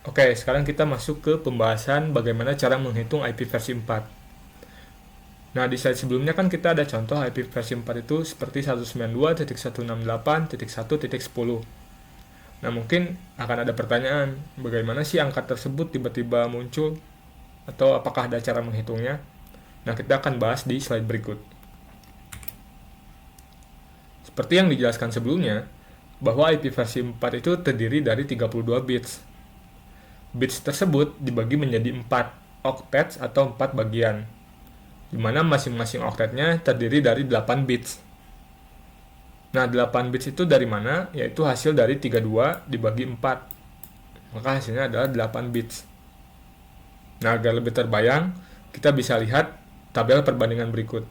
Oke, sekarang kita masuk ke pembahasan bagaimana cara menghitung IP versi 4. Nah, di slide sebelumnya kan kita ada contoh IP versi 4 itu seperti 192.168.1.10. Nah, mungkin akan ada pertanyaan, bagaimana sih angka tersebut tiba-tiba muncul? Atau apakah ada cara menghitungnya? Nah, kita akan bahas di slide berikut. Seperti yang dijelaskan sebelumnya, bahwa IP versi 4 itu terdiri dari 32 bits. Bits tersebut dibagi menjadi 4 octets atau 4 bagian, di mana masing-masing octetnya terdiri dari 8 bits. Nah, 8 bits itu dari mana? Yaitu hasil dari 32 dibagi 4. Maka hasilnya adalah 8 bits. Nah, agar lebih terbayang, kita bisa lihat tabel perbandingan berikut.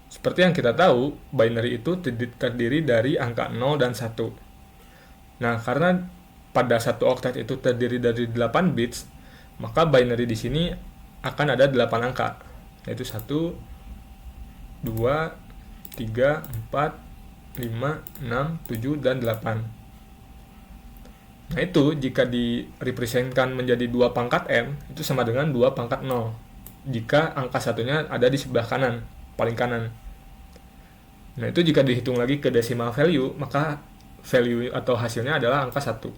Seperti yang kita tahu, binary itu terdiri dari angka 0 dan 1. Nah, karena pada satu oktet itu terdiri dari 8 bits, maka binary di sini akan ada 8 angka, yaitu 1, 2, 3, 4, 5, 6, 7, dan 8. Nah, itu jika direpresentkan menjadi 2 pangkat n, itu sama dengan 2 pangkat 0. Jika angka satunya ada di sebelah kanan, paling kanan. Nah, itu jika dihitung lagi ke decimal value, maka value atau hasilnya adalah angka 1.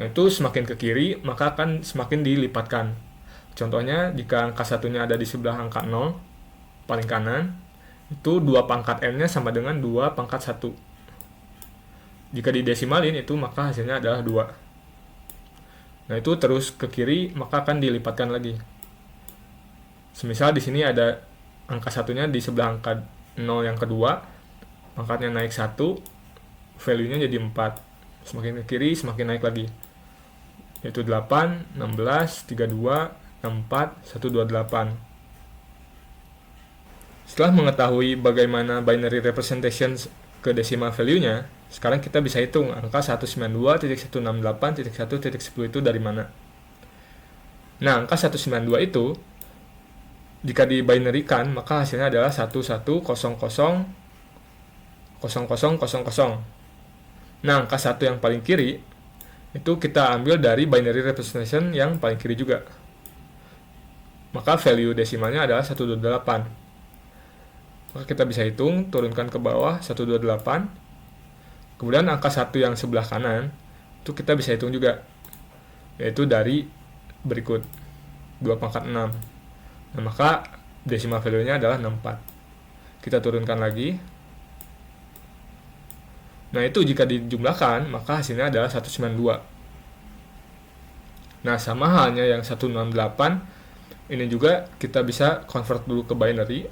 Nah, itu semakin ke kiri, maka akan semakin dilipatkan. Contohnya, jika angka satunya ada di sebelah angka 0, paling kanan, itu 2 pangkat n-nya sama dengan 2 pangkat 1. Jika didesimalin itu maka hasilnya adalah 2. Nah, itu terus ke kiri maka akan dilipatkan lagi. Semisal di sini ada angka satunya di sebelah angka 0 yang kedua, pangkatnya naik 1, value-nya jadi 4. Semakin ke kiri semakin naik lagi. Yaitu 8, 16, 32, 64, 128. Setelah mengetahui bagaimana binary representation ke decimal value-nya, sekarang kita bisa hitung angka 192.168.1.10 itu dari mana. Nah, angka 192 itu jika dibinarykan maka hasilnya adalah 11000000. Nah, angka 1 yang paling kiri itu kita ambil dari binary representation yang paling kiri juga. Maka value desimalnya adalah 128. Maka kita bisa hitung, turunkan ke bawah 128. Kemudian angka 1 yang sebelah kanan itu kita bisa hitung juga, yaitu dari berikut 2 pangkat 6. Nah, maka decimal value-nya adalah 64. Kita turunkan lagi. Nah, itu jika dijumlahkan maka hasilnya adalah 192. Nah, sama halnya yang 168, ini juga kita bisa convert dulu ke binary,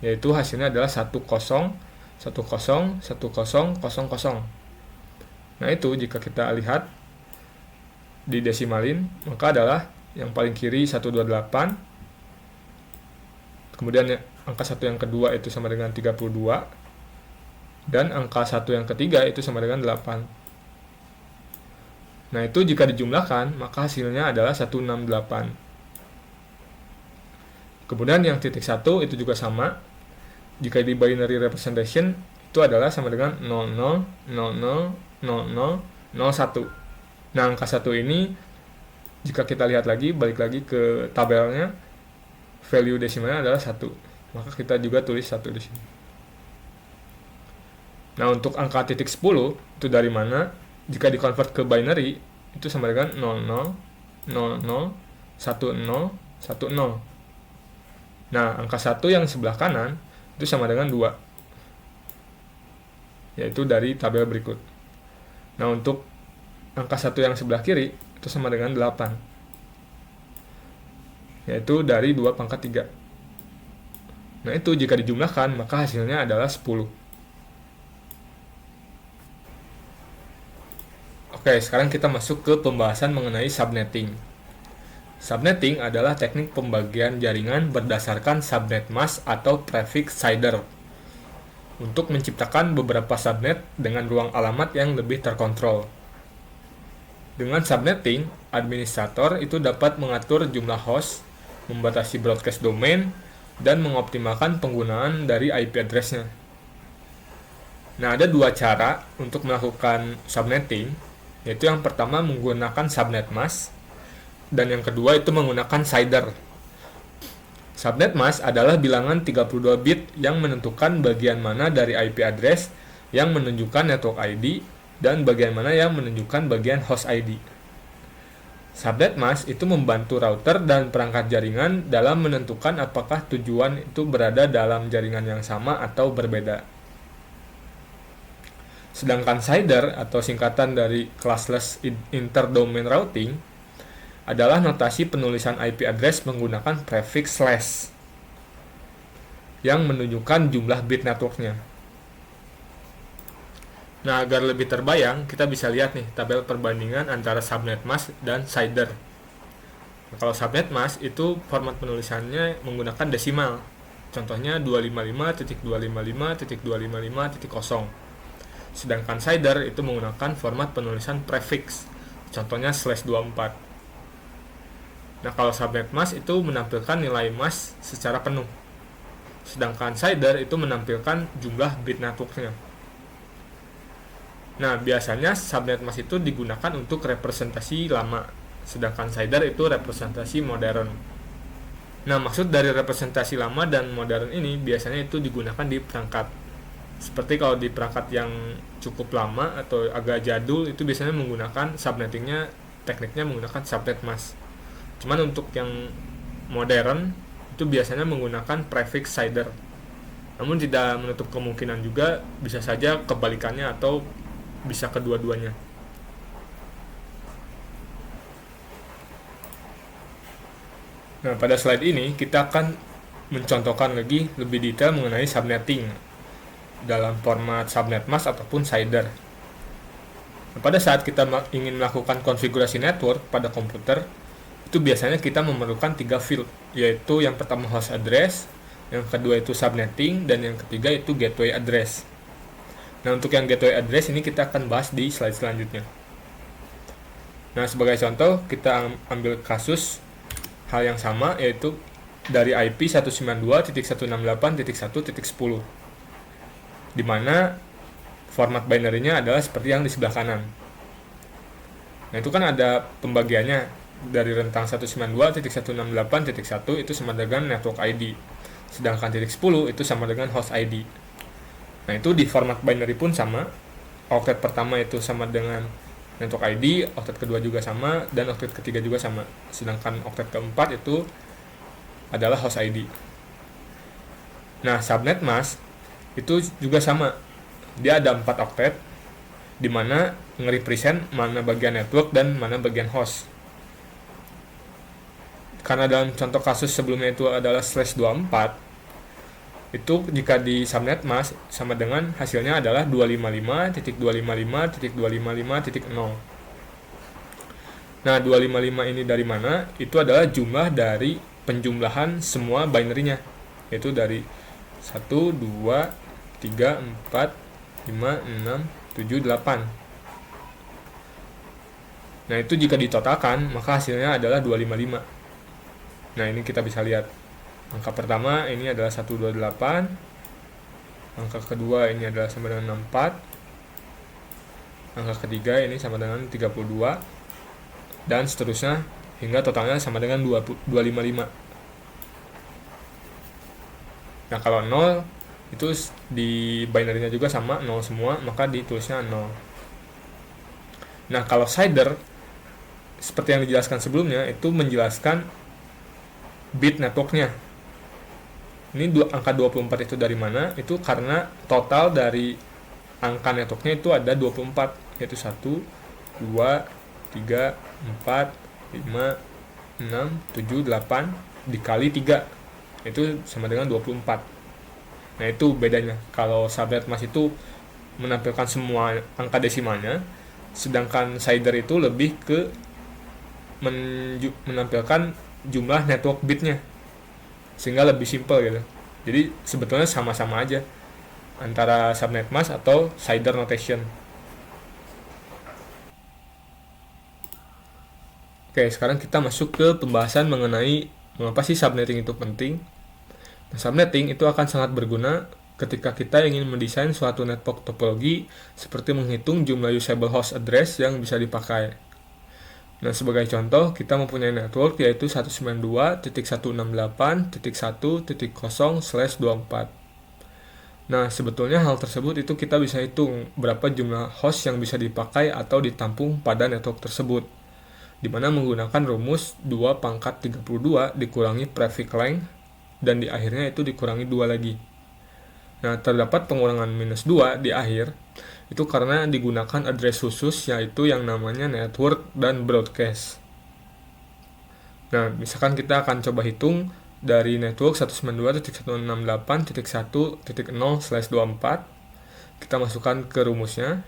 yaitu hasilnya adalah 10101000. Nah, itu jika kita lihat di desimalin maka adalah yang paling kiri 128, kemudian angka 1 yang kedua itu sama dengan 32, dan angka 1 yang ketiga itu sama dengan 8. Nah, itu jika dijumlahkan maka hasilnya adalah 168. Kemudian yang titik 1 itu juga sama. Jika di binary representation itu adalah sama dengan 00000001. Nah, angka 1 ini jika kita lihat lagi, balik lagi ke tabelnya, value desimalnya adalah 1. Maka kita juga tulis 1 di sini. Nah, untuk angka titik 10 itu dari mana? Jika dikonvert ke binary itu sama dengan 00001010. Nah, angka 1 yang sebelah kanan itu sama dengan 2, yaitu dari tabel berikut. Nah, untuk angka 1 yang sebelah kiri itu sama dengan 8, yaitu dari 2 pangkat 3. Nah, itu jika dijumlahkan maka hasilnya adalah 10. Oke, sekarang kita masuk ke pembahasan mengenai subnetting. Subnetting adalah teknik pembagian jaringan berdasarkan subnet mask atau prefix cider untuk menciptakan beberapa subnet dengan ruang alamat yang lebih terkontrol. Dengan subnetting, administrator itu dapat mengatur jumlah host, membatasi broadcast domain, dan mengoptimalkan penggunaan dari IP address-nya. Nah, ada dua cara untuk melakukan subnetting, yaitu yang pertama menggunakan subnet mask dan yang kedua itu menggunakan CIDR. Subnet mask adalah bilangan 32 bit yang menentukan bagian mana dari IP address yang menunjukkan network ID dan bagian mana yang menunjukkan bagian host ID. Subnet mask itu membantu router dan perangkat jaringan dalam menentukan apakah tujuan itu berada dalam jaringan yang sama atau berbeda. Sedangkan CIDR atau singkatan dari Classless Interdomain Routing adalah notasi penulisan IP address menggunakan prefix slash yang menunjukkan jumlah bit networknya. Nah, agar lebih terbayang, kita bisa lihat nih tabel perbandingan antara subnet mask dan CIDR. Nah, kalau subnet mask itu format penulisannya menggunakan desimal. Contohnya 255.255.255.0. Sedangkan CIDR itu menggunakan format penulisan prefix. Contohnya /24. Nah, kalau subnet mask itu menampilkan nilai mask secara penuh. Sedangkan CIDR itu menampilkan jumlah bit networknya. Nah, biasanya subnet mask itu digunakan untuk representasi lama, sedangkan CIDR itu representasi modern. Nah, maksud dari representasi lama dan modern ini biasanya itu digunakan di perangkat. Seperti kalau di perangkat yang cukup lama atau agak jadul itu biasanya menggunakan subnettingnya, tekniknya menggunakan subnet mask. Cuman untuk yang modern itu biasanya menggunakan prefix CIDR. Namun tidak menutup kemungkinan juga bisa saja kebalikannya atau bisa kedua-duanya. Nah, pada slide ini kita akan mencontohkan lagi lebih detail mengenai subnetting dalam format subnet mask ataupun CIDR. Nah, pada saat kita ingin melakukan konfigurasi network pada komputer, itu biasanya kita memerlukan 3 field, yaitu yang pertama host address, yang kedua itu subnetting, dan yang ketiga itu gateway address. Nah, untuk yang gateway address ini kita akan bahas di slide selanjutnya. Nah, sebagai contoh, kita ambil kasus hal yang sama, yaitu dari IP 192.168.1.10, di mana format binary-nya adalah seperti yang di sebelah kanan. Nah, itu kan ada pembagiannya dari rentang 192.168.1 itu sama dengan network ID, sedangkan titik 10 itu sama dengan host ID. Nah, itu di format binary pun sama. Octet pertama itu sama dengan network ID, octet kedua juga sama, dan octet ketiga juga sama. Sedangkan octet keempat itu adalah host ID. Nah, subnet mask itu juga sama. Dia ada 4 octet di mana nge-represent mana bagian network dan mana bagian host. Karena dalam contoh kasus sebelumnya itu adalah /24, itu jika di subnet mask sama dengan hasilnya adalah 255.255.255.0. Nah, 255 ini dari mana? Itu adalah jumlah dari penjumlahan semua binary-nya, yaitu dari 1, 2, 3, 4, 5, 6, 7, 8. Nah, itu jika ditotalkan maka hasilnya adalah 255. Nah, ini kita bisa lihat angka pertama ini adalah 128, angka kedua ini adalah sama dengan 64, angka ketiga ini sama dengan 32, dan seterusnya hingga totalnya sama dengan 255. Nah, kalau 0 itu di binary-nya juga sama 0 semua, maka ditulisnya 0. Nah, kalau CIDR seperti yang dijelaskan sebelumnya itu menjelaskan bit networknya. Ini angka 24 itu dari mana? Itu karena total dari angka networknya itu ada 24, yaitu 1, 2, 3, 4, 5, 6, 7, 8 dikali 3, itu sama dengan 24. Nah, itu bedanya. Kalau subnet mask itu menampilkan semua angka desimalnya, sedangkan CIDR itu lebih ke menampilkan jumlah network bitnya, sehingga lebih simple gitu. Jadi sebetulnya sama-sama aja antara subnet mask atau CIDR notation. Oke, sekarang kita masuk ke pembahasan mengenai mengapa sih subnetting itu penting. Nah, subnetting itu akan sangat berguna ketika kita ingin mendesain suatu network topologi seperti menghitung jumlah usable host address yang bisa dipakai. Nah, sebagai contoh, kita mempunyai network yaitu 192.168.1.0/24. Nah, sebetulnya hal tersebut itu kita bisa hitung berapa jumlah host yang bisa dipakai atau ditampung pada network tersebut, di mana menggunakan rumus 2 × 32 dikurangi prefix length, dan di akhirnya itu dikurangi 2 lagi. Nah, terdapat pengurangan -2 di akhir, itu karena digunakan address khusus yaitu yang namanya network dan broadcast. Nah, misalkan kita akan coba hitung dari network 192.168.1.0/24, kita masukkan ke rumusnya,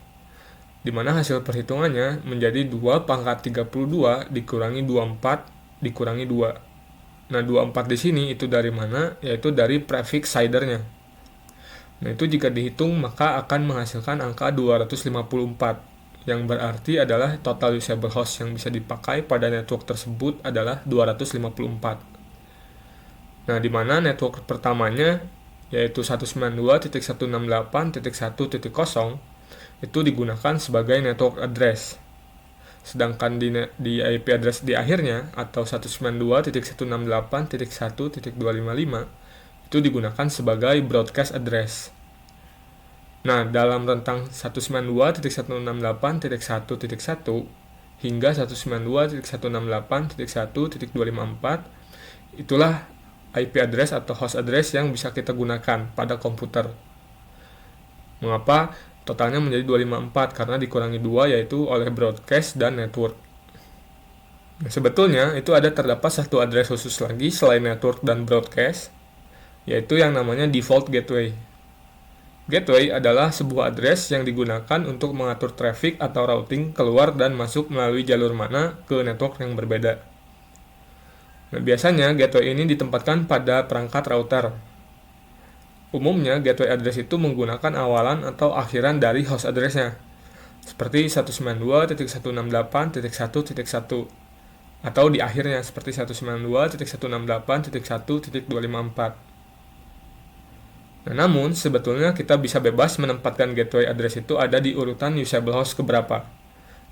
di mana hasil perhitungannya menjadi 2 × 32 dikurangi 24 dikurangi 2. Nah, 24 di sini itu dari mana? Yaitu dari prefix sidernya. Nah, itu jika dihitung maka akan menghasilkan angka 254, yang berarti adalah total usable host yang bisa dipakai pada network tersebut adalah 254. Nah, di mana network pertamanya yaitu 192.168.1.0 itu digunakan sebagai network address. Sedangkan di IP address di akhirnya atau 192.168.1.255 itu digunakan sebagai broadcast address. Nah, dalam rentang 192.168.1.1 hingga 192.168.1.254 itulah IP address atau host address yang bisa kita gunakan pada komputer. Mengapa totalnya menjadi 254? Karena dikurangi 2 yaitu oleh broadcast dan network. Nah, sebetulnya itu terdapat satu address khusus lagi selain network dan broadcast, yaitu yang namanya default gateway. Gateway adalah sebuah address yang digunakan untuk mengatur traffic atau routing keluar dan masuk melalui jalur mana ke network yang berbeda. Nah, biasanya gateway ini ditempatkan pada perangkat router. Umumnya gateway address itu menggunakan awalan atau akhiran dari host address-nya, seperti 192.168.1.1 atau di akhirnya seperti 192.168.1.254. Nah, namun sebetulnya kita bisa bebas menempatkan gateway address itu ada di urutan usable host keberapa.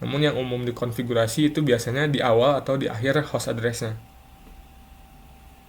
Namun yang umum dikonfigurasi itu biasanya di awal atau di akhir host address-nya.